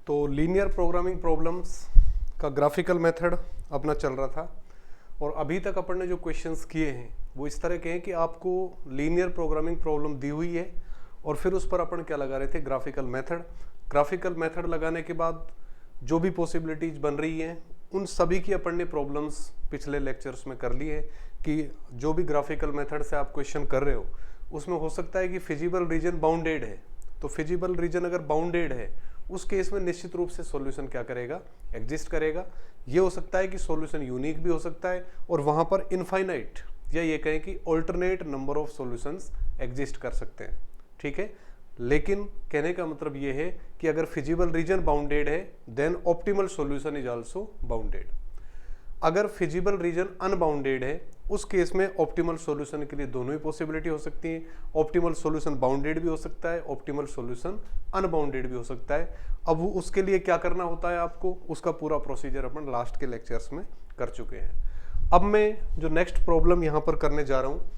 तो linear programming problems का graphical method अपना चल रहा था और अभी तक अपन ने जो क्वेश्चंस किए हैं वो इस तरह के हैं कि आपको लीनियर प्रोग्रामिंग प्रॉब्लम दी हुई है और फिर उस पर अपन क्या लगा रहे थे, ग्राफिकल मेथड लगाने के बाद जो भी पॉसिबिलिटीज बन रही हैं उन सभी की अपन ने प्रॉब्लम्स पिछले लेक्चर्स में कर ली है कि जो भी ग्राफिकल मेथड से आप क्वेश्चन कर रहे हो उसमें हो सकता है कि फिजिबल रीजन बाउंडेड है। तो फिजिबल रीजन अगर बाउंडेड है उस केस में निश्चित रूप से सॉल्यूशन क्या करेगा, एग्जिस्ट करेगा। ये हो सकता है कि सॉल्यूशन यूनिक भी हो सकता है और वहां पर इनफाइनाइट या ये कहें कि alternate number of solutions exist कर सकते हैं, ठीक है। लेकिन कहने का मतलब ये है कि अगर फिजिबल रीजन बाउंडेड है then optimal solution is also bounded. अगर फिजिबल रीजन अनबाउंडेड है उस केस में ऑप्टिमल सॉल्यूशन के लिए दोनों ही पॉसिबिलिटी हो सकती है। ऑप्टिमल सॉल्यूशन बाउंडेड भी हो सकता है, ऑप्टिमल सॉल्यूशन अनबाउंडेड भी हो सकता है। अब उसके लिए क्या करना होता है आपको, उसका पूरा प्रोसीजर अपन लास्ट के लेक्चर्स में कर चुके हैं। अब मैं जो नेक्स्ट प्रॉब्लम यहाँ पर करने जा रहा हूँ,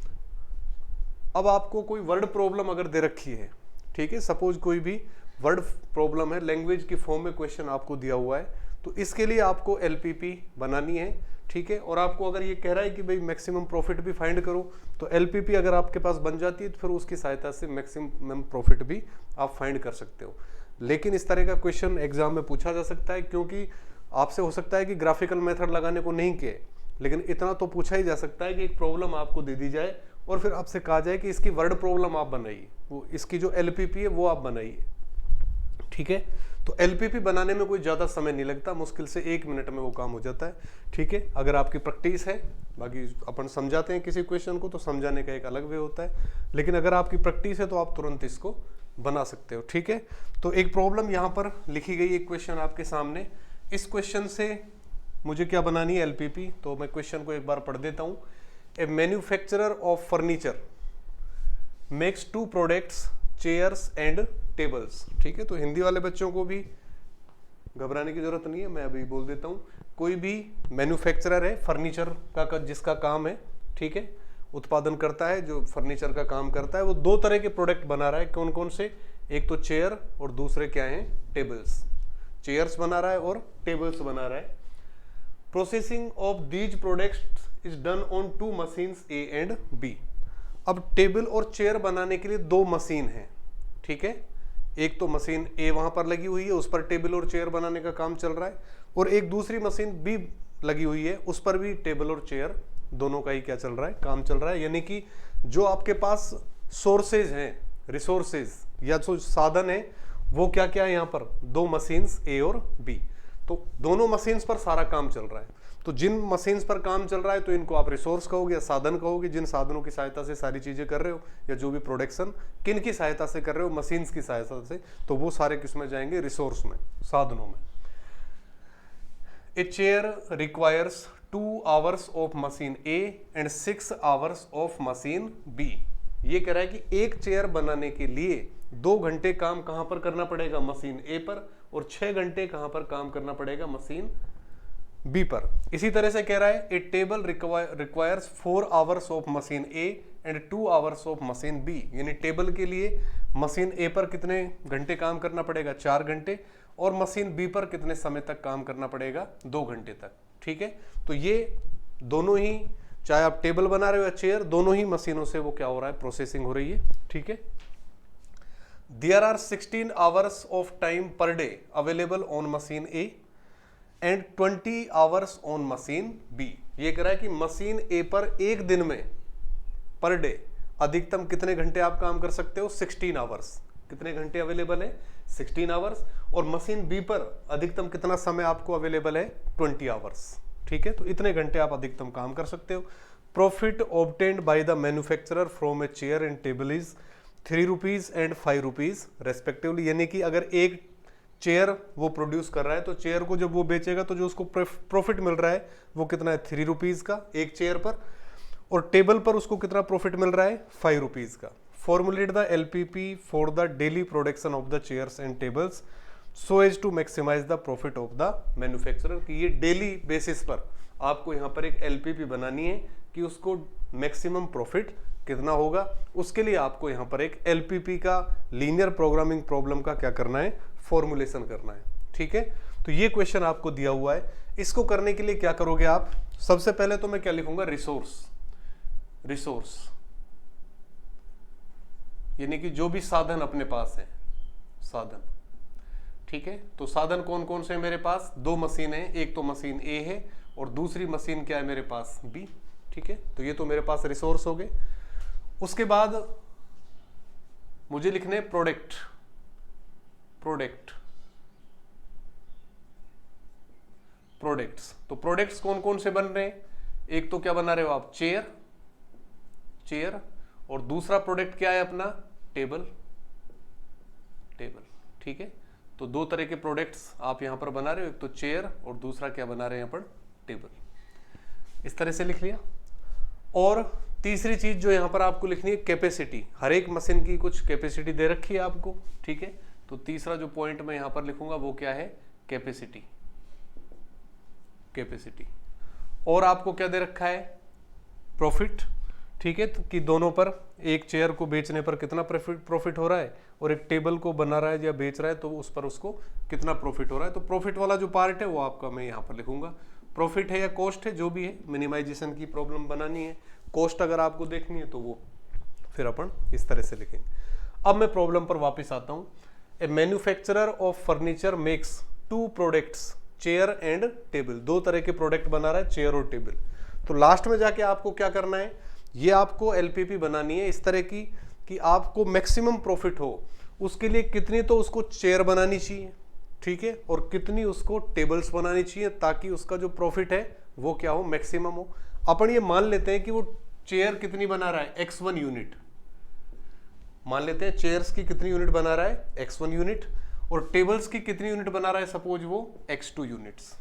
अब आपको कोई वर्ड प्रॉब्लम अगर दे रखी है, ठीक है, सपोज कोई भी वर्ड प्रॉब्लम है, लैंग्वेज की फॉर्म में क्वेश्चन आपको दिया हुआ है, तो इसके लिए आपको एलपीपी बनानी है, ठीक है। और आपको अगर ये कह रहा है कि भाई मैक्सिमम प्रॉफिट भी फाइंड करो, तो एलपीपी अगर आपके पास बन जाती है तो फिर उसकी सहायता से मैक्सिमम प्रॉफिट भी आप फाइंड कर सकते हो। लेकिन इस तरह का क्वेश्चन एग्जाम में पूछा जा सकता है, क्योंकि आपसे हो सकता है कि ग्राफिकल मेथड लगाने को नहीं किए, लेकिन इतना तो पूछा ही जा सकता है कि एक प्रॉब्लम आपको दे दी जाए और फिर आपसे कहा जाए कि इसकी वर्ड प्रॉब्लम आप बनाइए, वो इसकी जो एलपीपी है वो आप बनाइए, ठीक है। तो एलपीपी बनाने में कोई ज़्यादा समय नहीं लगता, मुश्किल से 1 मिनट में वो काम हो जाता है, ठीक है, अगर आपकी प्रैक्टिस है। बाकी अपन समझाते हैं किसी क्वेश्चन को तो समझाने का एक अलग वे होता है, लेकिन अगर आपकी प्रैक्टिस है तो आप तुरंत इसको बना सकते हो, ठीक है। तो एक प्रॉब्लम यहाँ पर लिखी गई, एक क्वेश्चन आपके सामने। इस क्वेश्चन से मुझे क्या बनानी है, एलपीपी। तो मैं क्वेश्चन को एक बार पढ़ देता हूँ। A manufacturer of furniture makes 2 products, chairs and tables, ठीक है। तो हिंदी वाले बच्चों को भी घबराने की जरूरत नहीं है, मैं अभी बोल देता हूँ। कोई भी मैन्युफैक्चरर है फर्नीचर का जिसका काम है, ठीक है, उत्पादन करता है, जो फर्नीचर का काम करता है, वो 2 तरह के प्रोडक्ट बना रहा है। कौन कौन से, एक तो चेयर और दूसरे क्या हैं, टेबल्स। चेयर्स बना रहा है और टेबल्स बना रहा है। Processing of these products is done on 2 machines A and B. अब टेबल और चेयर बनाने के लिए 2 मशीन हैं, ठीक है। एक तो मशीन ए वहां पर लगी हुई है, उस पर टेबल और चेयर बनाने का काम चल रहा है, और एक दूसरी मशीन बी लगी हुई है, उस पर भी टेबल और चेयर दोनों का ही क्या चल रहा है, काम चल रहा है। यानी कि जो आपके पास सोर्सेज हैं, रिसोर्सेज या जो साधन है, वो क्या क्या है यहाँ पर, 2 मशीन्स ए और बी। तो दोनों मशीन्स पर सारा काम चल रहा है। तो जिन मशीन्स पर काम चल रहा है तो इनको आप रिसोर्स कहोगे या साधन कहोगे, जिन साधनों की सहायता से सारी चीजें कर रहे हो, या जो भी प्रोडक्शन किन की सहायता से कर रहे हो, मशीन्स की सहायता से, तो वो सारे किसमें जाएंगे, रिसोर्स में, साधनों में। A chair requires 2 hours of machine A and 6 hours of machine B. ये कह रहा है कि एक चेयर बनाने के लिए 2 घंटे काम कहां पर करना पड़ेगा, मशीन ए पर, और 6 घंटे कहां पर काम करना पड़ेगा, मशीन बी पर। इसी तरह से कह रहा है a table requires 4 hours of machine A and 2 hours of machine B. यानी टेबल के लिए मशीन ए पर कितने घंटे काम करना पड़ेगा, 4 घंटे, और मशीन बी पर कितने समय तक काम करना पड़ेगा, 2 घंटे तक, ठीक है। तो ये दोनों ही, चाहे आप टेबल बना रहे हो या चेयर, दोनों ही मशीनों से वो क्या हो रहा है, प्रोसेसिंग हो रही है, ठीक है। There are 16 hours of time per day available on machine A and 20 hours on machine B. ये कह रहा है कि मशीन ए पर एक दिन में पर डे अधिकतम कितने घंटे आप काम कर सकते हो, 16 आवर्स। कितने घंटे अवेलेबल है, 16 आवर्स। और मशीन बी पर अधिकतम कितना समय आपको अवेलेबल है, 20 आवर्स, ठीक है। तो इतने घंटे आप अधिकतम काम कर सकते हो। Profit obtained by the manufacturer from a chair and table is 3 rupees and 5 rupees respectively. यानी कि अगर एक चेयर वो प्रोड्यूस कर रहा है तो चेयर को जब वो बेचेगा तो जो उसको प्रॉफिट मिल रहा है वो कितना है, 3 रुपीज का एक चेयर पर, और टेबल पर उसको कितना प्रॉफिट मिल रहा है, 5 रुपीज का। Formulate the LPP for the daily production of the chairs and tables so as to maximise the profit of the manufacturer. कि ये डेली बेसिस पर आपको यहाँ पर एक एलपीपी बनानी है कि उसको मैक्सिमम प्रॉफिट कितना होगा, उसके लिए आपको यहाँ पर एक एलपीपी का, लीनियर प्रोग्रामिंग प्रॉब्लम का क्या करना है, फॉर्मुलेशन करना है, ठीक है, तो ये क्वेश्चन आपको दिया हुआ है। इसको करने के लिए क्या करोगे आप, सबसे पहले तो मैं क्या लिखूंगा, रिसोर्स यानी कि जो भी साधन अपने पास है, साधन, ठीक है। तो साधन कौन कौन से हैं मेरे पास, दो मशीन है, एक तो मशीन ए है और दूसरी मशीन क्या है मेरे पास, बी, ठीक है। तो ये तो मेरे पास रिसोर्स हो गए। उसके बाद मुझे लिखने प्रोडक्ट, प्रोडक्ट्स। तो प्रोडक्ट्स कौन कौन से बन रहे हैं, एक तो क्या बना रहे हो आप, चेयर, और दूसरा प्रोडक्ट क्या है अपना, टेबल, ठीक है। तो दो तरह के प्रोडक्ट्स आप यहां पर बना रहे हो, एक तो चेयर और दूसरा क्या बना रहे हैं यहां पर, टेबल। इस तरह से लिख लिया। और तीसरी चीज जो यहां पर आपको लिखनी है, कैपेसिटी। हर एक मशीन की कुछ कैपेसिटी दे रखी है आपको, ठीक है। तो तीसरा जो पॉइंट मैं यहां पर लिखूंगा वो क्या है, कैपेसिटी। और आपको क्या दे रखा है, प्रॉफिट, ठीक है। तो कि दोनों पर, एक चेयर को बेचने पर कितना प्रॉफिट हो रहा है और एक टेबल को बना रहा है या बेच रहा है तो उस पर उसको कितना प्रॉफिट हो रहा है। तो प्रॉफिट वाला जो पार्ट है वो आपका मैं यहाँ पर लिखूंगा, प्रॉफिट है या कॉस्ट है जो भी है, मिनिमाइजेशन की प्रॉब्लम बनानी है, कॉस्ट अगर आपको देखनी है तो वो फिर अपन इस तरह से लिखेंगे। अब मैं प्रॉब्लम पर वापस आता हूँ। A manufacturer of furniture makes two products, chair and table. दो तरह के प्रोडक्ट बना रहा है, चेयर और टेबल। तो लास्ट में जाके आपको क्या करना है, ये आपको एलपीपी बनानी है इस तरह की कि आपको मैक्सिमम प्रॉफिट हो। उसके लिए कितनी तो उसको चेयर बनानी चाहिए, ठीक है, और कितनी उसको टेबल्स बनानी चाहिए ताकि उसका जो प्रॉफिट है वो क्या हो, मैक्सिमम हो। अपन ये मान लेते हैं कि वो चेयर कितनी बना रहा है, x1 यूनिट। मान लेते हैं चेयर्स की कितनी यूनिट बना रहा है, x1 यूनिट, और टेबल्स की कितनी यूनिट बना रहा है, सपोज वो x2 यूनिट्स,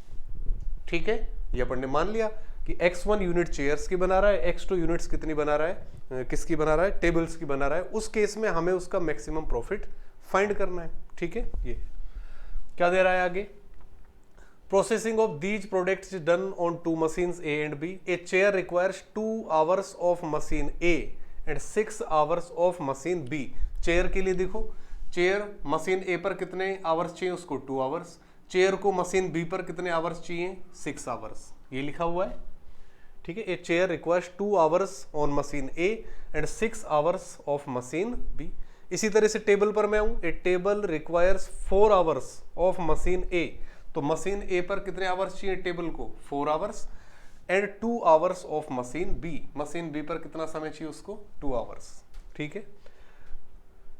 ठीक है। ये अपन ने मान लिया कि x1 यूनिट चेयर्स की बना रहा है, x2 यूनिट्स कितनी बना रहा है, किसकी बना रहा है, टेबल्स की बना रहा है। उस केस में हमें उसका मैक्सिमम प्रॉफिट फाइंड करना है, ठीक है। ये क्या दे रहा है आगे, processing of these products done on two machines A and B. A chair requires 2 hours of machine A and 6 hours of machine B. Chair के लिए देखो, चेयर मशीन ए पर कितने आवर्स चाहिए उसको, 2 आवर्स। चेयर को मशीन बी पर कितने आवर्स चाहिए, 6 आवर्स। ये लिखा हुआ है, ठीक है। A chair requires 2 hours on machine A and 6 hours of machine B. इसी तरह से टेबल पर मैं हूं, a table requires 4 hours of machine A. तो मशीन ए पर कितने आवर्स चाहिए टेबल को, 4 hours, and 2 hours of machine B. Machine B पर कितना समय चाहिए उसको, 2 आवर्स, ठीक है।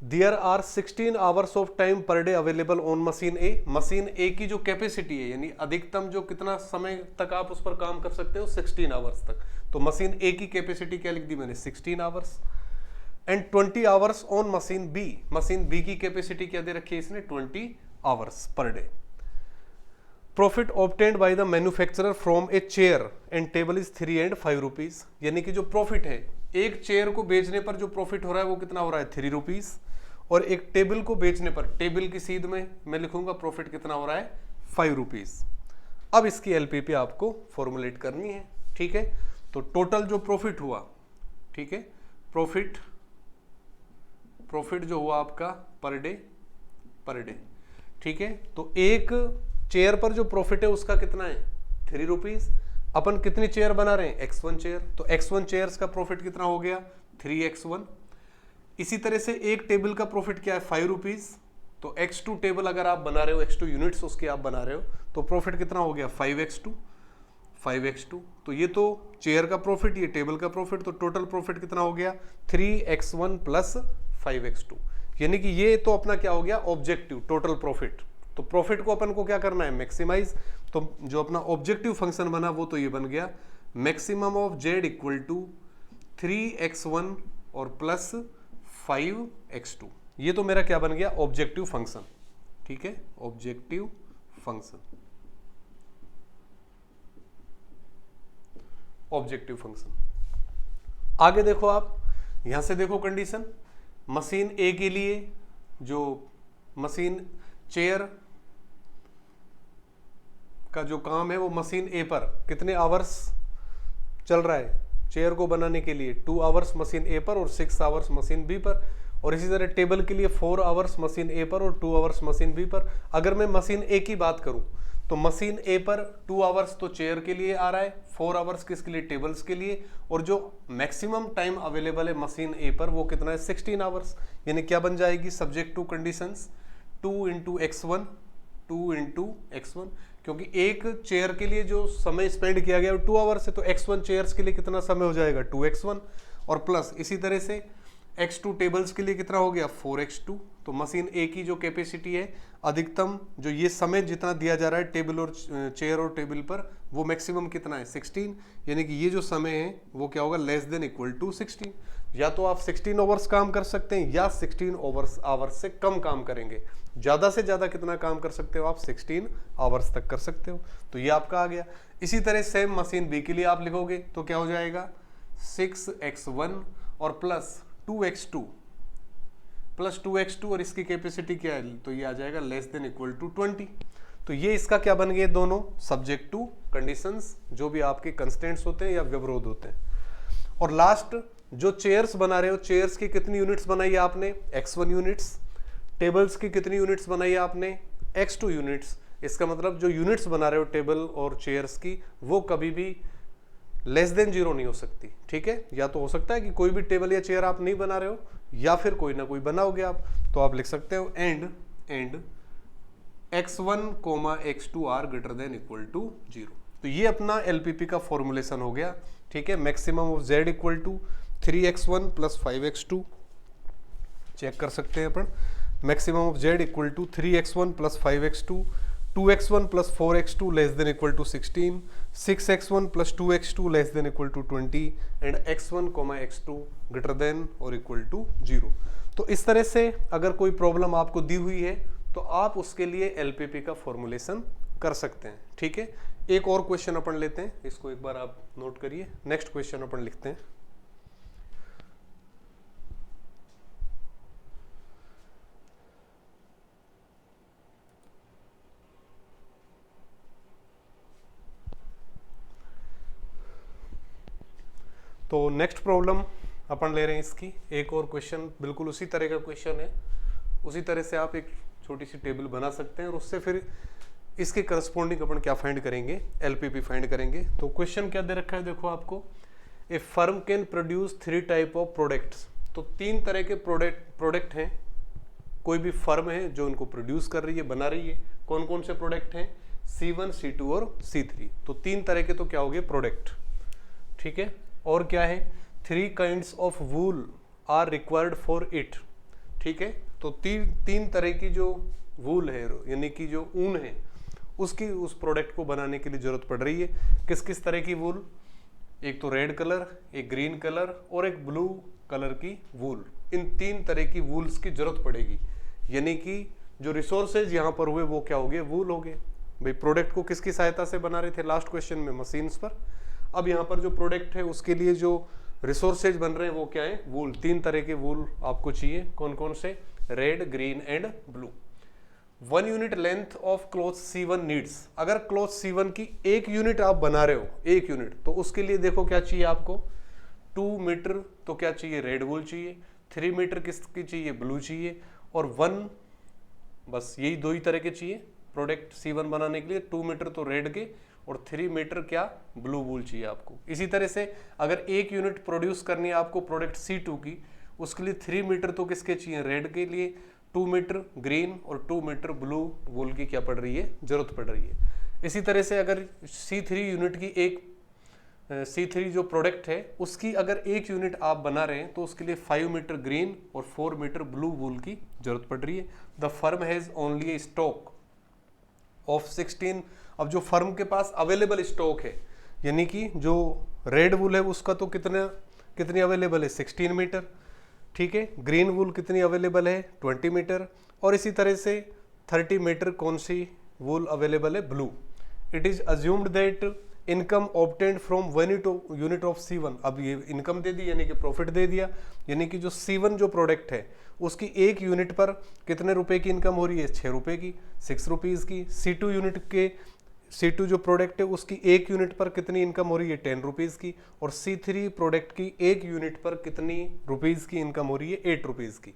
There are 16 hours of time per day available on machine A. Machine A की जो कैपेसिटी है यानी अधिकतम जो कितना समय तक आप उस पर काम कर सकते हो, 16 आवर्स तक। तो मशीन ए की कैपेसिटी क्या लिख दी मैंने, 16 hours, and 20 hours on machine B. Machine B की कैपेसिटी क्या दे रखी है इसने, 20 hours per day. Profit obtained by the manufacturer from a chair and table is 3 and 5 rupees. यानी कि जो प्रॉफिट है, एक चेयर को बेचने पर जो प्रॉफिट हो रहा है वो कितना हो रहा है, 3 रुपीज, और एक टेबल को बेचने पर, टेबल की सीध में मैं लिखूंगा प्रॉफिट कितना हो रहा है, 5 रुपीज। अब इसकी एलपीपी आपको फॉर्मुलेट करनी है, ठीक है। तो टोटल जो प्रॉफिट हुआ, ठीक है, प्रॉफिट जो हुआ आपका पर डे, ठीक है। तो एक चेयर पर जो प्रॉफिट है उसका कितना है, 3 रुपीज। अपन कितनी चेयर बना रहे हैं, x1 चेयर, तो x1 चेयर्स का प्रॉफिट कितना हो गया, 3x1। इसी तरह से एक टेबल का प्रॉफिट क्या है, 5 रुपीज। तो x2 टेबल अगर आप बना रहे हो, x2 यूनिट्स उसके आप बना रहे हो, तो प्रॉफिट कितना हो गया, 5x2। तो ये तो चेयर का प्रॉफिट, ये टेबल का प्रॉफिट, तो टोटल प्रॉफिट कितना हो गया, 3x1 प्लस 5x2। यानी कि ये तो अपना क्या हो गया, ऑब्जेक्टिव टोटल प्रॉफिट। तो प्रॉफिट को अपन को क्या करना है, मैक्सिमाइज। तो जो अपना ऑब्जेक्टिव फंक्शन बना वो तो ये बन गया, maximum of z equal to 3x1 और प्लस 5x2। ये तो मेरा क्या बन गया, ऑब्जेक्टिव फंक्शन, ठीक है, ऑब्जेक्टिव फंक्शन, ऑब्जेक्टिव फंक्शन। आगे देखो आप, यहां से देखो कंडीशन, मशीन ए के लिए जो मशीन चेयर का जो काम है वो मशीन ए पर कितने आवर्स चल रहा है, चेयर को बनाने के लिए 2 आवर्स मशीन ए पर और 6 आवर्स मशीन बी पर। और इसी तरह टेबल के लिए 4 आवर्स मशीन ए पर और 2 आवर्स मशीन बी पर। अगर मैं मशीन ए की बात करूं तो मशीन ए पर 2 आवर्स तो चेयर के लिए आ रहा है, 4 आवर्स किसके लिए, टेबल्स के लिए, और जो मैक्सिमम टाइम अवेलेबल है मशीन ए पर वो कितना है, 16 आवर्स। यानी क्या बन जाएगी, subject to conditions 2 into x1, 2 into x1, क्योंकि एक चेयर के लिए जो समय स्पेंड किया गया वो 2 आवर्स है, तो x1 चेयर्स के लिए कितना समय हो जाएगा, 2x1, और प्लस इसी तरह से x2 टेबल्स के लिए कितना हो गया, 4x2। तो मशीन ए की जो कैपेसिटी है, अधिकतम जो ये समय जितना दिया जा रहा है टेबल और चेयर और टेबल पर, वो मैक्सिमम कितना है, 16। यानी कि ये जो समय है वो क्या होगा, लेस देन इक्वल टू 16। या तो आप 16 आवर्स काम कर सकते हैं या 16 आवर्स से कम काम करेंगे। ज़्यादा से ज़्यादा कितना काम कर सकते हो आप, 16 आवर्स तक कर सकते हो। तो ये आपका आ गया। इसी तरह सेम मशीन बी के लिए आप लिखोगे तो क्या हो जाएगा, 6x1 और प्लस 2x2 प्लस 2x2, और इसकी कैपेसिटी क्या है, तो ये आ जाएगा लेस देन इक्वल टू 20। तो ये इसका क्या बन गए, दोनों सब्जेक्ट टू कंडीशंस, जो भी आपके कंस्टेंट्स होते हैं या व्यवरोध होते हैं। और लास्ट जो चेयर्स बना रहे हो, चेयर्स की कितनी यूनिट्स बनाई है आपने, x1 यूनिट्स, टेबल्स की कितनी यूनिट्स बनाई है आपने, x2 यूनिट्स। इसका मतलब जो यूनिट्स बना रहे हो टेबल और चेयर्स की, वो कभी भी लेस देन 0 नहीं हो सकती, ठीक है। या तो हो सकता है कि कोई भी टेबल या चेयर आप नहीं बना रहे हो, या फिर कोई ना कोई बनाओगे आप, तो आप लिख सकते हो and x1, x2 are greater than equal to 0। तो ये अपना एलपीपी का फॉर्मुलेशन हो गया, ठीक है। Maximum of z equal to 3x1 plus 5x2, check कर सकते हैं अपन। Maximum of z equal to 3x1 plus 5x2, 2x1 plus 4x2 less than equal to 16, 6x1 plus 2x2 less than equal to 20, and x1, x2 greater than और equal to 0। तो इस तरह से अगर कोई प्रॉब्लम आपको दी हुई है तो आप उसके लिए एलपीपी का फॉर्मुलेशन कर सकते हैं, ठीक है। एक और क्वेश्चन अपन लेते हैं, इसको एक बार आप नोट करिए। नेक्स्ट क्वेश्चन अपन लिखते हैं। तो नेक्स्ट प्रॉब्लम अपन ले रहे हैं इसकी, एक और क्वेश्चन बिल्कुल उसी तरह का क्वेश्चन है। उसी तरह से आप एक छोटी सी टेबल बना सकते हैं और उससे फिर इसके करस्पॉन्डिंग अपन क्या फाइंड करेंगे, एलपीपी फाइंड करेंगे। तो क्वेश्चन क्या दे रखा है, देखो आपको, a firm can produce 3 type of products. तो 3 तरह के प्रोडक्ट हैं, कोई भी फर्म है जो उनको प्रोड्यूस कर रही है, बना रही है। कौन कौन से प्रोडक्ट हैं, C1, C2 और C3। तो 3 तरह के तो क्या हो गए, प्रोडक्ट, ठीक है। और क्या है, 3 kinds of wool are required for it, ठीक है। तो 3 तरह की जो वूल है, यानी कि जो ऊन है, उसकी उस प्रोडक्ट को बनाने के लिए जरूरत पड़ रही है। किस किस तरह की वूल, एक तो रेड कलर, एक ग्रीन कलर और एक ब्लू कलर की वूल। इन 3 तरह की वूल्स की जरूरत पड़ेगी। यानी कि जो रिसोर्सेज यहाँ पर हुए वो क्या हो गए, वूल हो गए। भाई प्रोडक्ट को किसकी सहायता से बना रहे थे लास्ट क्वेश्चन में, मशीन्स पर। अब यहाँ पर जो प्रोडक्ट है उसके लिए जो रिसोर्सेज बन रहे हैं वो क्या है, वूल। 3 तरह के वूल आपको चाहिए, कौन कौन से, red, green and blue. 1 unit length of cloth C1 needs. अगर क्लॉथ C1 की 1 यूनिट आप बना रहे हो, 1 यूनिट, तो उसके लिए देखो क्या चाहिए आपको, 2 मीटर तो क्या चाहिए, रेड वूल चाहिए, 3 मीटर किसकी चाहिए, ब्लू चाहिए, और 1, बस यही 2 ही तरह के चाहिए प्रोडक्ट C1 बनाने के लिए। 2 मीटर तो रेड के और 3 मीटर क्या, ब्लू वूल चाहिए आपको। इसी तरह से अगर 1 यूनिट प्रोड्यूस करनी है आपको प्रोडक्ट C2 की, उसके लिए 3 मीटर तो किसके चाहिए, रेड के लिए, 2 मीटर ग्रीन और 2 मीटर ब्लू वूल की क्या पड़ रही है, जरूरत पड़ रही है। इसी तरह से अगर C3 यूनिट की एक C3 जो प्रोडक्ट है उसकी अगर 1 यूनिट आप बना रहे हैं तो उसके लिए 5 मीटर ग्रीन और 4 मीटर ब्लू वूल की जरूरत पड़ रही है। The firm has only a stock of 16। अब जो फर्म के पास अवेलेबल स्टॉक है, यानी कि जो रेड वूल है उसका तो कितनी अवेलेबल है, 16 मीटर, ठीक है। ग्रीन वूल कितनी अवेलेबल है, 20 मीटर, और इसी तरह से 30 मीटर कौन सी वूल अवेलेबल है, blue. It is assumed that income obtained from 1 unit of C1। अब ये इनकम दे दी, यानी कि प्रॉफिट दे दिया, यानी कि जो C1 जो प्रोडक्ट है उसकी 1 यूनिट पर कितने रुपए की इनकम हो रही है, 6 रुपए की, 6 रुपीज़ की। C2 यूनिट के C2 जो प्रोडक्ट है उसकी 1 यूनिट पर कितनी इनकम हो रही है 10 रुपीज़ की, और C3 प्रोडक्ट की 1 यूनिट पर कितनी रुपीज़ की इनकम हो रही है 8 रुपीज़ की।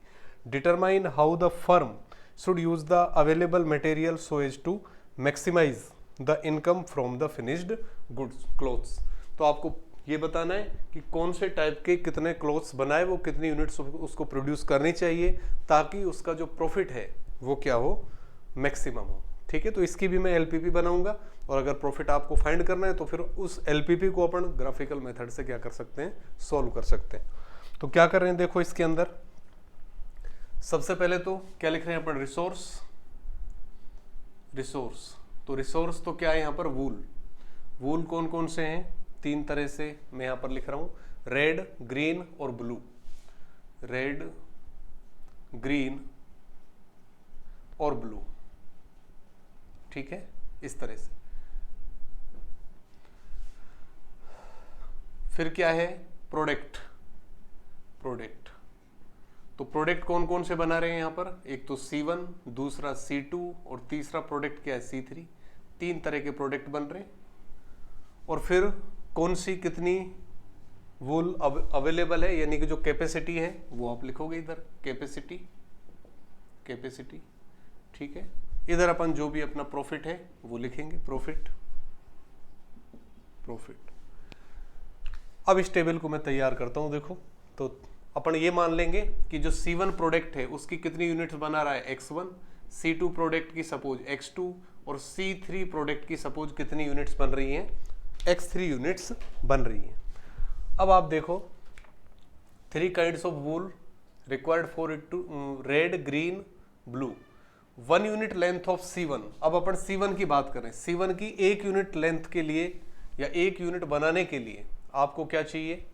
Determine how the firm should use the available material so as to maximise the income from the finished goods clothes. तो आपको ये बताना है कि कौन से टाइप के कितने क्लोथ्स बनाए, वो कितनी यूनिट्स उसको प्रोड्यूस करनी चाहिए ताकि उसका जो प्रॉफिट है वो क्या हो, मैक्सिमम हो। ठीक है, तो इसकी भी मैं एलपीपी बनाऊंगा, और अगर प्रॉफिट आपको फाइंड करना है तो फिर उस एलपीपी को अपन ग्राफिकल मेथड से क्या कर सकते हैं, सॉल्व कर सकते हैं। तो क्या कर रहे हैं देखो, इसके अंदर सबसे पहले तो क्या लिख रहे हैं अपन, रिसोर्स। तो रिसोर्स तो क्या है यहाँ पर, वूल कौन कौन से हैं, 3 तरह से मैं यहाँ पर लिख रहा हूं, रेड, ग्रीन और ब्लू। रेड, ग्रीन और ब्लू, ठीक है, इस तरह से। फिर क्या है, प्रोडक्ट। तो प्रोडक्ट कौन कौन से बना रहे हैं यहाँ पर, एक तो C1, दूसरा C2 और तीसरा प्रोडक्ट क्या है C3। 3 तरह के प्रोडक्ट बन रहे हैं। और फिर कौन सी कितनी वूल अवेलेबल है, यानी कि जो कैपेसिटी है वो आप लिखोगे इधर, कैपेसिटी। ठीक है, इधर अपन जो भी अपना प्रॉफिट है वो लिखेंगे, प्रॉफिट। अब इस टेबल को मैं तैयार करता हूं। देखो, तो अपन ये मान लेंगे कि जो C1 प्रोडक्ट है उसकी कितनी यूनिट्स बना रहा है X1, C2 प्रोडक्ट की सपोज X2 और C3 प्रोडक्ट की सपोज कितनी यूनिट्स बन रही हैं, X3 यूनिट्स बन रही हैं। अब आप देखो, 3 kinds of wool required for it to, red, green, blue. 1 unit length of C1। अब अपन C1 की बात करें, C1 की 1 यूनिट लेंथ के लिए या 1 यूनिट बनाने के लिए आपको क्या चाहिए,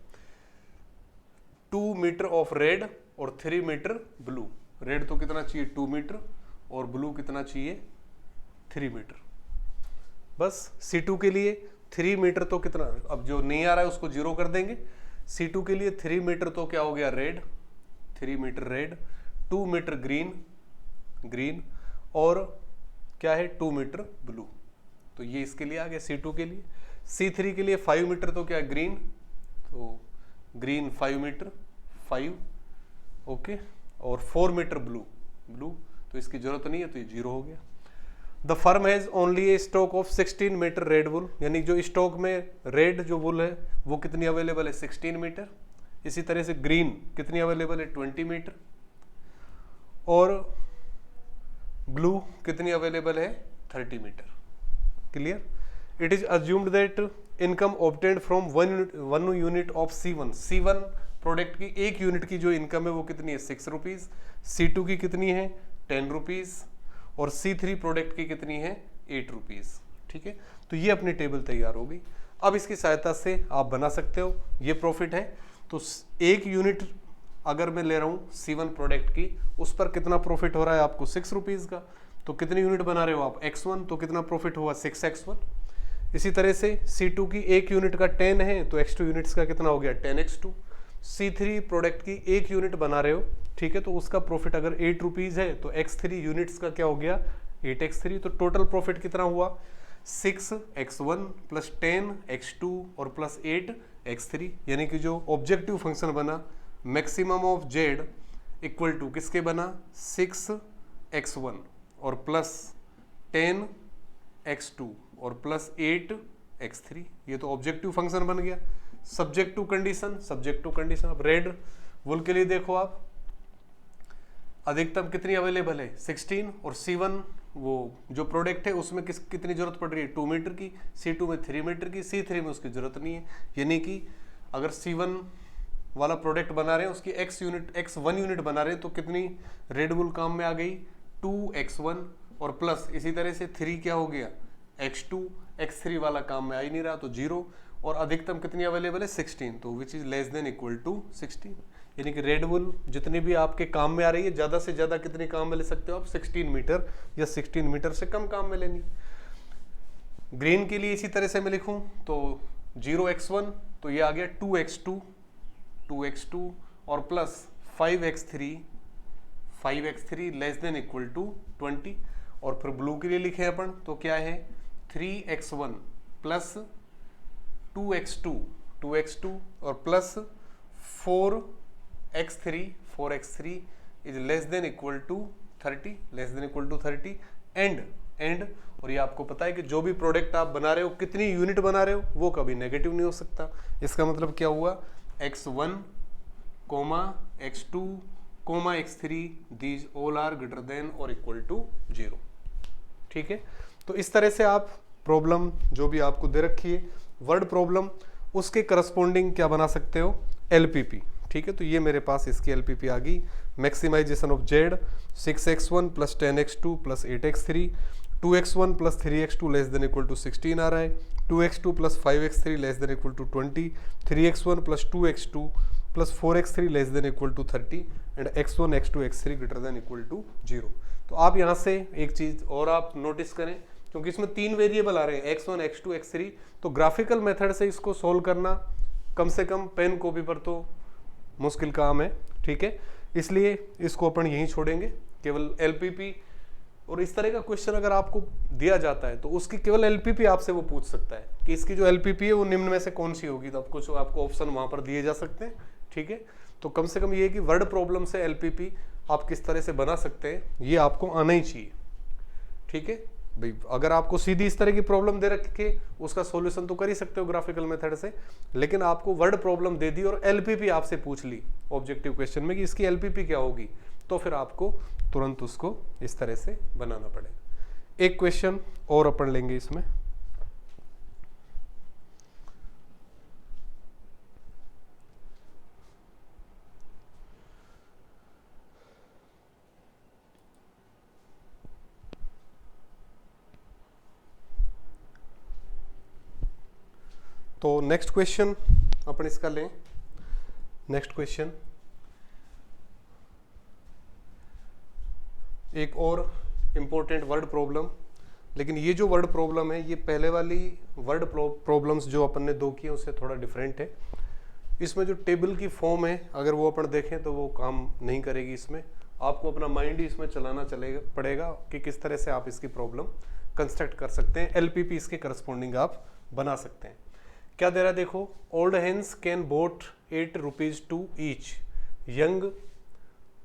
2 मीटर ऑफ रेड और 3 मीटर ब्लू। रेड तो कितना चाहिए 2 मीटर और ब्लू कितना चाहिए 3 मीटर। बस C2 के लिए 3 मीटर तो कितना, अब जो नहीं आ रहा है उसको 0 कर देंगे। C2 के लिए 3 मीटर तो क्या हो गया red, 3 metre red, 2 metre green और क्या है 2 मीटर ब्लू। तो ये इसके लिए आ गया C2 के लिए। C3 के लिए 5 मीटर तो क्या ग्रीन, तो ग्रीन 5 मीटर 5, ओके, और 4 मीटर ब्लू तो इसकी जरूरत नहीं है, तो ये 0 हो गया। The firm has only a stock of 16 metre red wool, यानी जो स्टॉक में रेड जो वुल है वो कितनी अवेलेबल है 16 मीटर। इसी तरह से ग्रीन कितनी अवेलेबल है 20 मीटर और ब्लू कितनी अवेलेबल है 30 metre. Clear. It is assumed that income obtained from 1 unit of C1 product की 1 यूनिट की जो इनकम है वो कितनी है 6 रुपीज, C2 की कितनी है 10 रुपीज और C3 प्रोडक्ट की कितनी है 8 रुपीज। ठीक है, तो ये अपनी टेबल तैयार हो गई। अब इसकी सहायता से आप बना सकते हो, ये प्रॉफिट है तो 1 यूनिट अगर मैं ले रहा हूँ C1 प्रोडक्ट की, उस पर कितना प्रॉफिट हो रहा है आपको 6 रुपीज का। तो कितनी यूनिट बना रहे हो आप X1, तो कितना प्रॉफिट हुआ 6X1। इसी तरह से C2 की 1 यूनिट का 10 है तो X2 यूनिट्स का कितना हो गया 10X2। C3 प्रोडक्ट की 1 यूनिट बना रहे हो, ठीक है, तो उसका प्रॉफिट अगर 8 रुपीज है तो X3 यूनिट्स का क्या हो गया 8X3। तो टोटल प्रॉफिट कितना हुआ 6X1 प्लस 10X2 और प्लस 8X3, यानी कि जो ऑब्जेक्टिव फंक्शन बना maximum of Z equal to किसके बना 6X1 और प्लस 10X2 और प्लस 8X3। ये तो ऑब्जेक्टिव फंक्शन बन गया। सब्जेक्टिव कंडीशन, अब रेड वुल के लिए देखो आप अधिकतम कितनी अवेलेबल है 16 और C1 वो जो प्रोडक्ट है उसमें कितनी जरूरत पड़ रही है 2 मीटर की, C2 में 3 मीटर की, C3 में उसकी जरूरत नहीं है। यानी कि अगर C1 वाला प्रोडक्ट बना रहे हैं उसकी X1 यूनिट बना रहे हैं तो कितनी रेड वुल काम में आ गई 2X1 और प्लस इसी तरह से 3 क्या हो गया X2, X3 वाला काम में आ ही नहीं रहा तो 0 और अधिकतम कितनी अवेलेबल है 16, तो which is less than equal to 16। यानी कि रेड वुल जितनी भी आपके काम में आ रही है ज्यादा से ज्यादा कितने काम में ले सकते हो आप 16 मीटर या 16 मीटर से कम काम में लेनी। ग्रीन के लिए इसी तरह से मैं लिखूं तो 0X1 तो ये आ गया 2X2 और plus 5X3 less than equal to 20 और फिर ब्लू के लिए लिखे अपन तो क्या है 3x1 प्लस 2x2 और plus 4x3 is less than equal to 30 and और ये आपको पता है कि जो भी प्रोडक्ट आप बना रहे हो, कितनी यूनिट बना रहे हो, वो कभी नेगेटिव नहीं हो सकता। इसका मतलब क्या हुआ, x1, x2, x3 these all are greater than और इक्वल टू 0। ठीक है, तो इस तरह से आप प्रॉब्लम जो भी आपको दे रखी है वर्ड प्रॉब्लम, उसके करस्पॉन्डिंग क्या बना सकते हो, एलपीपी। ठीक है, तो ये मेरे पास इसकी एलपीपी आ गई। Maximisation of Z 6x1 plus 10x2 plus 8x3, 2x1 plus 3x2 less than equal to 16 आ रहा है, 2x2 plus 5x3 less than equal to 20, 3x1 plus 2x2 plus 4x3 less than equal to 30 and x1, x2, x3 greater than equal to 0। तो आप यहाँ से एक चीज और आप नोटिस करें, क्योंकि इसमें 3 वेरिएबल आ रहे हैं x1, x2, x3, तो ग्राफिकल मेथड से इसको सोल्व करना कम से कम पेन कॉपी पर तो मुश्किल काम है। ठीक है, इसलिए इसको अपन यहीं छोड़ेंगे, केवल एलपीपी। और इस तरह का क्वेश्चन अगर आपको दिया जाता है तो उसकी केवल एलपीपी आपसे वो पूछ सकता है कि इसकी जो एलपीपी है वो निम्न में से कौन सी होगी, तो कुछ आपको ऑप्शन वहां पर दिए जा सकते हैं। ठीक है, तो कम से कम ये कि वर्ड प्रॉब्लम से एलपीपी आप किस तरह से बना सकते हैं ये आपको आना ही चाहिए। ठीक है भाई, अगर आपको सीधी इस तरह की प्रॉब्लम दे रखे उसका सॉल्यूशन तो कर ही सकते हो ग्राफिकल मेथड से, लेकिन आपको वर्ड प्रॉब्लम दे दी और एलपीपी आपसे पूछ ली ऑब्जेक्टिव क्वेश्चन में कि इसकी एलपीपी क्या होगी, तो फिर आपको तुरंत उसको इस तरह से बनाना पड़ेगा। एक क्वेश्चन और अपन लेंगे इसमें। तो नेक्स्ट क्वेश्चन अपन इसका लें। नेक्स्ट क्वेश्चन एक और इम्पोर्टेंट वर्ड प्रॉब्लम, लेकिन ये जो वर्ड प्रॉब्लम है ये पहले वाली वर्ड प्रॉब्लम्स जो अपन ने 2 किए उससे थोड़ा डिफरेंट है। इसमें जो टेबल की फॉर्म है अगर वो अपन देखें तो वो काम नहीं करेगी। इसमें आपको अपना माइंड ही इसमें चलाना पड़ेगा कि किस तरह से आप इसकी प्रॉब्लम कंस्ट्रक्ट कर सकते हैं, एलपीपी इसके करस्पॉन्डिंग आप बना सकते हैं। क्या दे रहा है देखो, old hens can bought 8 rupees two each, young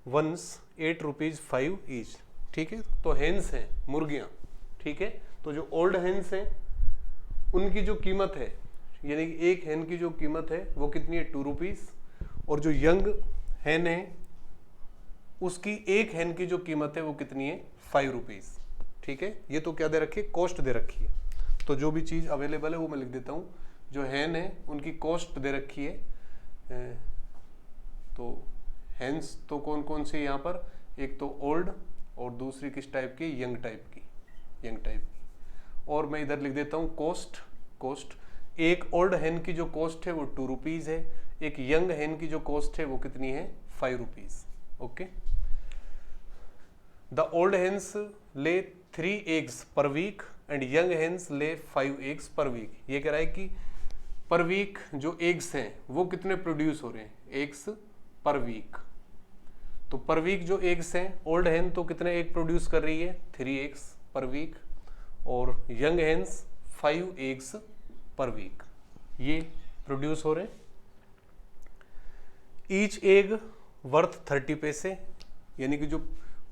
ones 8 rupees 5 each. ठीक है, तो हेन्स हैं मुर्गियां। ठीक है, तो जो ओल्ड हेन्स हैं उनकी जो कीमत है, यानी कि एक हेन की जो कीमत है वो कितनी है, 2 रुपीज, और जो यंग हेन है उसकी एक हेन की जो कीमत है वो कितनी है, 5 रुपीज। ठीक है, ये तो क्या दे रखी है, कॉस्ट दे रखी है। तो जो भी चीज अवेलेबल है वो मैं लिख देता हूं। जो हेन है उनकी कॉस्ट दे रखी है। तो हेन्स तो कौन कौन सी यहाँ पर, एक तो ओल्ड और दूसरी किस टाइप की, यंग टाइप की। और मैं इधर लिख देता हूँ कॉस्ट। एक ओल्ड हेन की जो कॉस्ट है वो 2 रुपीज है, एक यंग हेन की जो कॉस्ट है वो कितनी है, 5 rupees. Okay, the old hens lay 3 eggs per week and young hence ले 5 एग्स पर वीक। ये कह रहा है कि पर वीक जो एग्स हैं वो कितने प्रोड्यूस हो रहे हैं, एग्स पर वीक। तो पर वीक जो एग्स हैं, ओल्ड हेन तो कितने एग प्रोड्यूस कर रही है, 3 एग्स पर वीक, और young hens 5 eggs per week ये प्रोड्यूस हो रहे हैं। ईच एग वर्थ 30 पैसे, यानी कि जो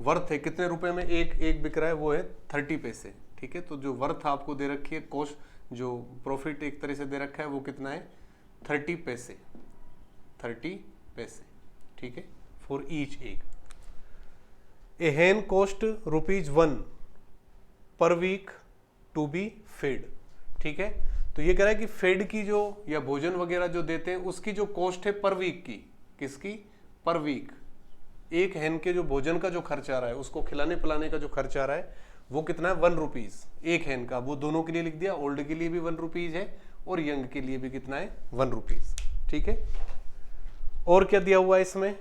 वर्थ है कितने रुपए में एक एग बिक रहा है वो है 30 पैसे। ठीक है, तो जो वर्थ आपको दे रखी है, कॉस्ट जो प्रॉफिट एक तरह से दे रखा है वो कितना है, 30 पैसे। ठीक है, फॉर ईच एग। ए हेन कॉस्ट ₹1 पर वीक टू बी फेड। ठीक है, तो ये कह रहा है कि फेड की जो या भोजन वगैरह जो देते हैं उसकी जो कॉस्ट है पर वीक की, किसकी, पर वीक। एक हेन के जो भोजन का जो खर्च आ रहा है, उसको खिलाने पिलाने का जो खर्च आ रहा है वो कितना है, 1 रुपीज एक हेन का। वो दोनों के लिए लिख दिया, ओल्ड के लिए भी 1 रुपीज है और यंग के लिए भी कितना है, 1 रुपीज। ठीक है, और क्या दिया हुआ है इसमें,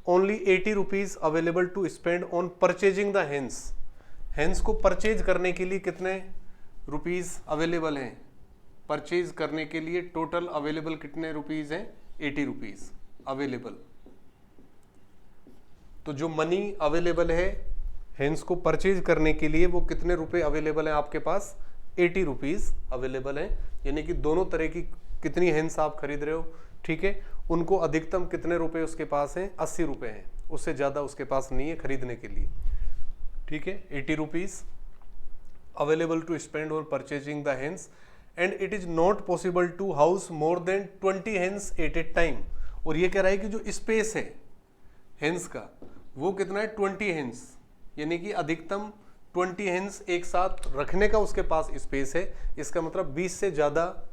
only 80 rupees available to spend on purchasing the hens. Hens को परचेज करने के लिए कितने रुपीज अवेलेबल हैं, परचेज करने के लिए टोटल अवेलेबल कितने रुपीज हैं, 80 रुपीज अवेलेबल। तो जो मनी अवेलेबल है हेन्स को परचेज करने के लिए वो कितने रुपए अवेलेबल है आपके पास, 80 रुपीज़ अवेलेबल हैं, यानी कि दोनों तरह की कितनी हेंस आप खरीद रहे हो, ठीक है, उनको अधिकतम कितने रुपए उसके पास हैं, 80 रुपए हैं, उससे ज़्यादा उसके पास नहीं है खरीदने के लिए, ठीक है। 80 rupees available to spend on purchasing the hens and it is not possible to house more than 20 hens at a time. और ये कह रहा है कि जो स्पेस है हेंस का वो कितना है, 20 हेंस, यानी कि अधिकतम 20 हेंस एक साथ रखने का उसके पास स्पेस है। इसका मतलब 20 से ज़्यादा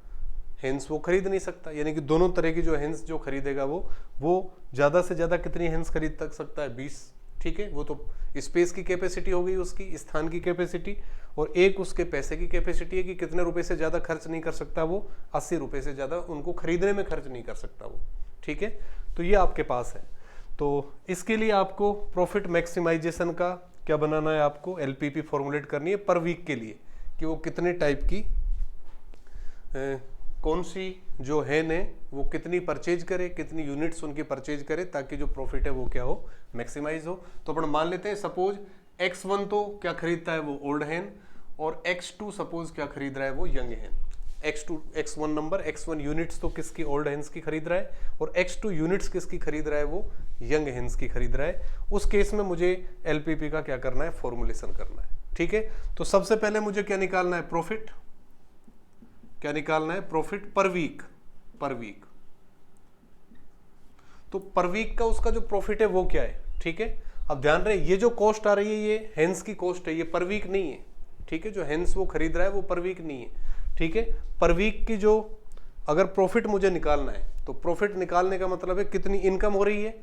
हेंस वो खरीद नहीं सकता, यानी कि दोनों तरह की जो हेंस जो खरीदेगा वो ज़्यादा से ज़्यादा कितनी हेंस खरीद तक सकता है, 20, ठीक है। वो तो स्पेस की कैपेसिटी हो गई, उसकी स्थान की कैपेसिटी, और एक उसके पैसे की कैपेसिटी है कि कितने रुपए से ज़्यादा खर्च नहीं कर सकता वो, 80 रुपये से ज़्यादा उनको खरीदने में खर्च नहीं कर सकता वो, ठीक है। तो ये आपके पास है। तो इसके लिए आपको प्रॉफिट मैक्सिमाइजेशन का क्या बनाना है, आपको एलपीपी फॉर्मुलेट करनी है पर वीक के लिए, कि वो कितने टाइप की कौन सी जो हैन है वो कितनी परचेज करे, कितनी यूनिट्स उनकी परचेज करे, ताकि जो प्रॉफिट है वो क्या हो, मैक्सिमाइज हो। तो अपन मान लेते हैं सपोज X1 तो क्या खरीदता है वो ओल्ड हैन, और X2 सपोज क्या खरीद रहा है वो यंग हैन। X1 नंबर, X1 यूनिट्स तो किसकी, ओल्ड हैंस की खरीद रहा है, और X2 यूनिट्स किसकी खरीद रहा है, वो यंग हैंस की खरीद रहा है। उस केस में मुझे एलपीपी का क्या करना है, फॉर्मुलेशन करना है, ठीक है। तो सबसे पहले मुझे क्या निकालना है, प्रॉफिट, क्या निकालना है, प्रॉफिट पर वीक, पर वीक। तो पर वीक का उसका जो प्रॉफिट है वो क्या है, ठीक है। अब ध्यान रहे ये जो कॉस्ट आ रही है ये हैंस की कॉस्ट है, ये पर वीक नहीं है, ठीक है। जो हैंस वो खरीद रहा है वो पर वीक नहीं है, ठीक है। पर वीक की जो अगर प्रॉफिट मुझे निकालना है, तो प्रॉफिट निकालने का मतलब है कितनी इनकम हो रही है,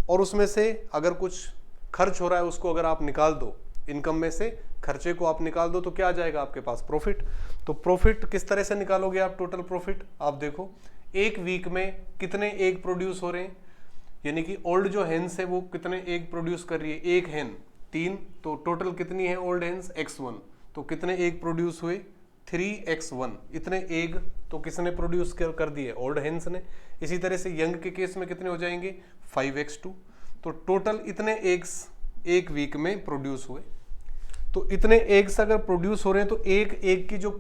और उसमें से अगर कुछ खर्च हो रहा है उसको अगर आप निकाल दो, इनकम में से खर्चे को आप निकाल दो, तो क्या आ जाएगा आपके पास, प्रॉफिट। तो प्रॉफिट किस तरह से निकालोगे आप, टोटल प्रॉफिट आप देखो एक वीक में कितने एग प्रोड्यूस हो रहे हैं, यानी कि ओल्ड जो हेंस है वो कितने एग प्रोड्यूस कर रही है, एक हेन 3, तो टोटल कितनी है ओल्ड हेंस, X1, तो कितने एग प्रोड्यूस हुए, 3X1, इतने एग तो किसने प्रोड्यूस कर दिए, ओल्ड हेंस ने। इसी तरह से यंग के केस में कितने हो जाएंगे, 5X2, तो टोटल इतने एग्स एक वीक में प्रोड्यूस हुए। तो इतने एग्स अगर प्रोड्यूस हो रहे हैं तो एक एग की जो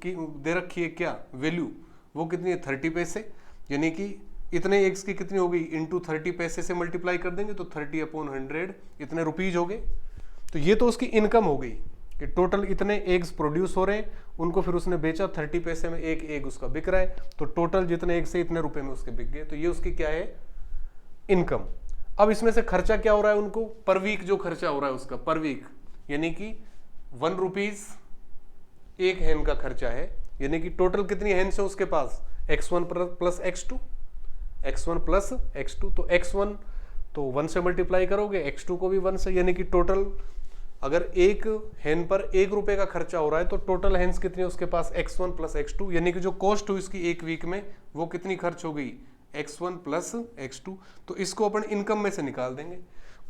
दे रखी है क्या वैल्यू, वो कितनी है, 30 पैसे, यानी कि इतने एग्स की कितनी हो गई, इंटू 30 पैसे से मल्टीप्लाई कर देंगे तो 30/100 इतने रुपीज हो गए। तो ये तो उसकी इनकम हो गई कि टोटल इतने एग्स प्रोड्यूस हो रहे हैं, उनको फिर उसने बेचा, 30 पैसे में एक एग उसका बिक रहा है, तो टोटल जितने एग से इतने रुपए में उसके बिक गए, तो ये उसकी क्या है, इनकम। अब इसमें से खर्चा क्या हो रहा है उनको, पर वीक जो खर्चा हो रहा है उसका, पर वीक यानी कि 1 रुपीज एक हैन का खर्चा है, यानी कि टोटल कितनी हैंस है उसके पास, X1 plus X2, X1 plus X2, तो X1 तो 1 से मल्टीप्लाई करोगे, X2 को भी 1 से, यानी कि टोटल अगर एक हैन पर 1 रुपए का खर्चा हो रहा है तो टोटल हैंस कितनी है उसके पास, X1 प्लस X2, यानी कि जो कॉस्ट हुई इसकी एक वीक में वो कितनी खर्च हो गई, X1 प्लस X2। तो इसको अपन इनकम में से निकाल देंगे।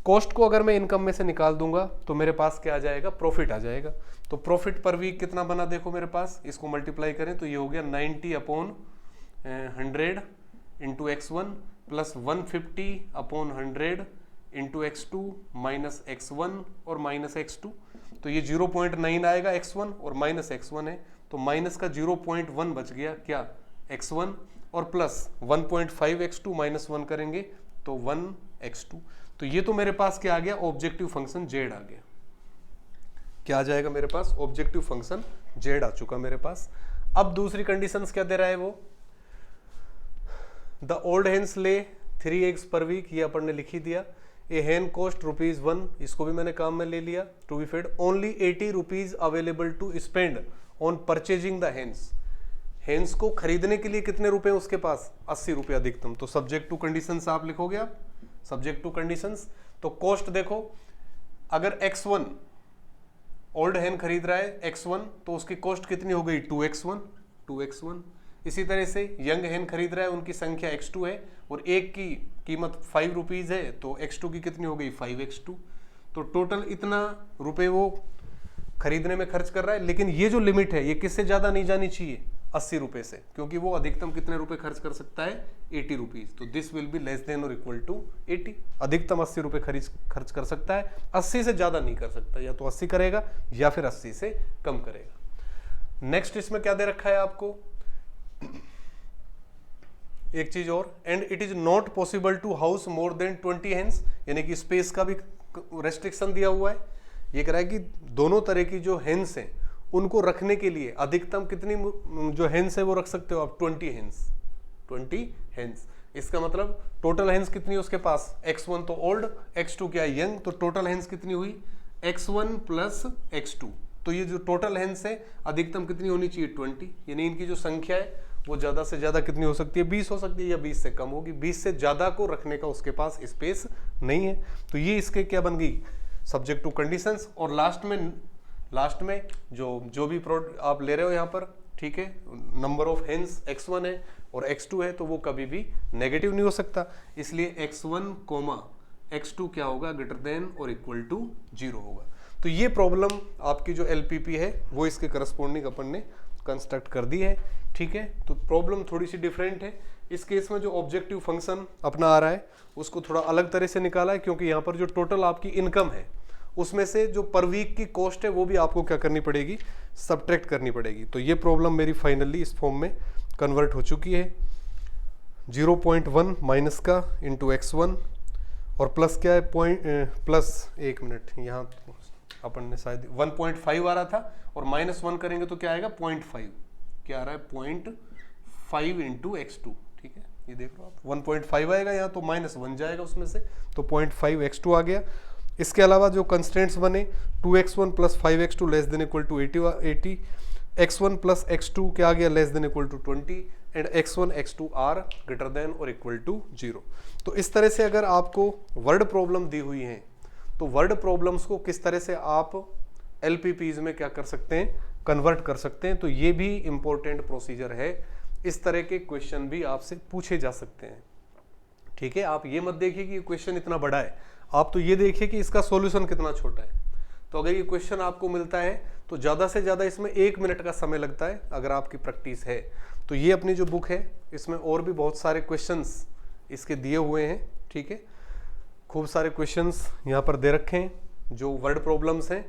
कॉस्ट को अगर मैं इनकम में से निकाल दूंगा तो मेरे पास क्या आ जाएगा, प्रॉफिट आ जाएगा। तो प्रॉफिट पर वीक कितना बना, देखो मेरे पास, इसको मल्टीप्लाई करें तो ये हो गया 90/100 into X1 plus 150/100 into X2 minus X1 और माइनस X2, तो ये 0.9 आएगा X1 और माइनस X1 है, तो माइनस का 0.1 बच गया क्या, X1, और प्लस 1.5 X2 माइनस 1 करेंगे तो 1 X2। तो ये तो मेरे पास क्या आ गया, ऑब्जेक्टिव फंक्शन Z आ गया। क्या आ जाएगा मेरे पास, ऑब्जेक्टिव फंक्शन Z आ चुका मेरे पास। अब दूसरी कंडीशंस क्या दे रहा है वो, द ओल्ड हेंस ले 3 एग्स पर वीक, ये अपन ने लिख ही दिया। ए हैन कॉस्ट ₹1, इसको भी मैंने काम में ले लिया, to be fed only 80 rupees available to spend on purchasing the hens. Hens को खरीदने के लिए कितने रुपए उसके पास, 80 रुपए अधिकतम। तो सब्जेक्ट टू कंडीशंस आप लिखोगे, आप सब्जेक्ट टू कंडीशंस। तो कॉस्ट देखो, अगर X1 ओल्ड हैन खरीद रहा है X1 तो उसकी कॉस्ट कितनी हो गई, 2X1। इसी तरह से यंग हैन खरीद रहा है, उनकी संख्या X2 है और एक की कीमत 5 रुपीज है, तो X2 की कितनी हो गई, 5X2। तो टोटल इतना रुपए वो खरीदने में खर्च कर रहा है, लेकिन ये जो लिमिट है ये किससे ज्यादा नहीं जानी चाहिए, 80 रुपए से, क्योंकि वो अधिकतम कितने रुपए खर्च कर सकता है, 80 रुपीज। तो this will be less than और इक्वल टू 80। अधिकतम 80 रुपए खर्च कर सकता है, 80 से ज्यादा नहीं कर सकता, या तो 80 करेगा या फिर 80 से कम करेगा। नेक्स्ट इसमें क्या दे रखा है आपको, एक चीज और, and it is not possible to house more than 20 hens, यानी कि स्पेस का भी रेस्ट्रिक्शन दिया हुआ है। ये कह रहा है कि दोनों तरह की जो हेन्स हैं उनको रखने के लिए अधिकतम कितनी जो हेन्स है वो रख सकते हो आप, 20 हेन्स, 20 हेन्स। इसका मतलब टोटल हेन्स कितनी है उसके पास, x1 तो ओल्ड, x2 क्या यंग, तो टोटल हेन्स कितनी हुई x1 प्लस x2। तो ये जो टोटल हेन्स है अधिकतम कितनी होनी चाहिए, 20, यानी इनकी जो संख्या है वो ज्यादा से ज्यादा कितनी हो सकती है, 20 हो सकती है, या 20 से कम होगी। 20 से ज्यादा को रखने का उसके पास स्पेस नहीं है। तो ये इसके क्या बन गई, सब्जेक्ट टू कंडीशंस। और लास्ट में जो भी आप ले रहे हो यहाँ पर, ठीक है, नंबर ऑफ हेन्स x1 है और x2 है, तो वो कभी भी नेगेटिव नहीं हो सकता। इसलिए x1, x2 क्या होगा, ग्रेटर देन और इक्वल टू 0 होगा। तो ये प्रॉब्लम आपकी जो LPP है वो इसके करस्पॉन्डिंग अपन ने कंस्ट्रक्ट कर दी है, ठीक है। तो प्रॉब्लम थोड़ी सी डिफरेंट है। इस केस में जो ऑब्जेक्टिव फंक्शन अपना आ रहा है उसको थोड़ा अलग तरह से निकाला है, क्योंकि यहाँ पर जो टोटल आपकी इनकम है उसमें से जो पर वीक की कॉस्ट है वो भी आपको क्या करनी पड़ेगी, सब्ट्रैक्ट करनी पड़ेगी। तो ये प्रॉब्लम मेरी फाइनली इस फॉर्म में कन्वर्ट हो चुकी है, 0.1 माइनस का इंटू x1 और प्लस क्या है प्लस 1 मिनट, यहाँ अपन ने शायद 1.5 आ रहा था और -1 करेंगे तो क्या आएगा 0.5, क्या आ रहा है 0.5 इंटू x2, ठीक है, ये देख लो आप 1.5 आएगा यहाँ, तो -1 जाएगा उसमें से, तो 0.5 x2 आ गया। इसके अलावा जो कंस्टेंट्स बने 2x1 plus 5x2 less than equal to 80, x1 plus x2 क्या आ गया, less than equal to 20, and x1 x2 are greater than और इक्वल टू 0। तो इस तरह से अगर आपको वर्ड प्रॉब्लम दी हुई है तो वर्ड प्रॉब्लम्स को किस तरह से आप LPPs में क्या कर सकते हैं, कन्वर्ट कर सकते हैं। तो ये भी इंपॉर्टेंट प्रोसीजर है, इस तरह के क्वेश्चन भी आपसे पूछे जा सकते हैं, ठीक है। आप ये मत देखिए कि क्वेश्चन इतना बड़ा है, आप तो ये देखिए कि इसका सॉल्यूशन कितना छोटा है। तो अगर ये क्वेश्चन आपको मिलता है तो ज़्यादा से ज़्यादा इसमें 1 मिनट का समय लगता है अगर आपकी प्रैक्टिस है। तो ये अपनी जो बुक है इसमें और भी बहुत सारे क्वेश्चंस इसके दिए हुए हैं, ठीक है, खूब सारे क्वेश्चंस यहाँ पर दे रखे हैं जो वर्ड प्रॉब्लम्स हैं।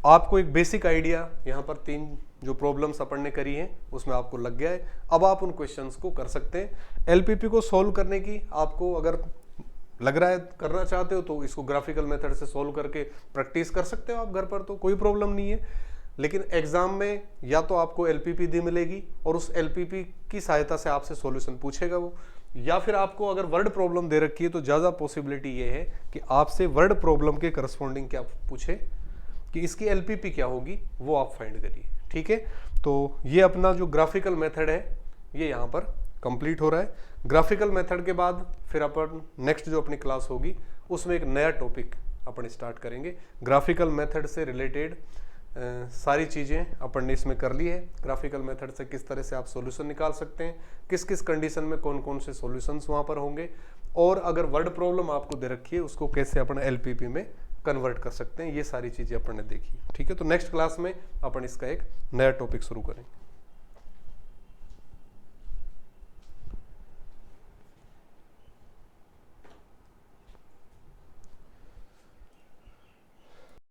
आपको एक बेसिक आइडिया यहाँ पर 3 जो प्रॉब्लम्स अपन ने करी हैं उसमें आपको लग गया है। अब आप उन क्वेश्चंस को कर सकते हैं। LPP को सॉल्व करने की आपको अगर लग रहा है करना चाहते हो तो इसको ग्राफिकल मेथड से सॉल्व करके प्रैक्टिस कर सकते हो आप घर पर, तो कोई प्रॉब्लम नहीं है। लेकिन एग्जाम में या तो आपको LPP दी मिलेगी और उस LPP की सहायता से आपसे सॉल्यूशन पूछेगा वो, या फिर आपको अगर वर्ड प्रॉब्लम दे रखी है तो ज़्यादा पॉसिबिलिटी ये है कि आपसे वर्ड प्रॉब्लम के करस्पॉन्डिंग क्या पूछे कि इसकी LPP क्या होगी वो आप फाइंड करिए, ठीक है। तो ये अपना जो ग्राफिकल मेथड है ये यहाँ पर कंप्लीट हो रहा है। ग्राफिकल मेथड के बाद फिर अपन नेक्स्ट जो अपनी क्लास होगी उसमें एक नया टॉपिक अपन स्टार्ट करेंगे। ग्राफिकल मेथड से रिलेटेड सारी चीज़ें अपन ने इसमें कर ली है। ग्राफिकल मेथड से किस तरह से आप सॉल्यूशन निकाल सकते हैं, किस किस कंडीशन में कौन कौन से सॉल्यूशंस वहाँ पर होंगे, और अगर वर्ड प्रॉब्लम आपको दे रखी है उसको कैसे अपन LPP में कन्वर्ट कर सकते हैं, ये सारी चीज़ें अपन ने देखी, ठीक है। तो नेक्स्ट क्लास में अपन इसका एक नया टॉपिक शुरू करेंगे।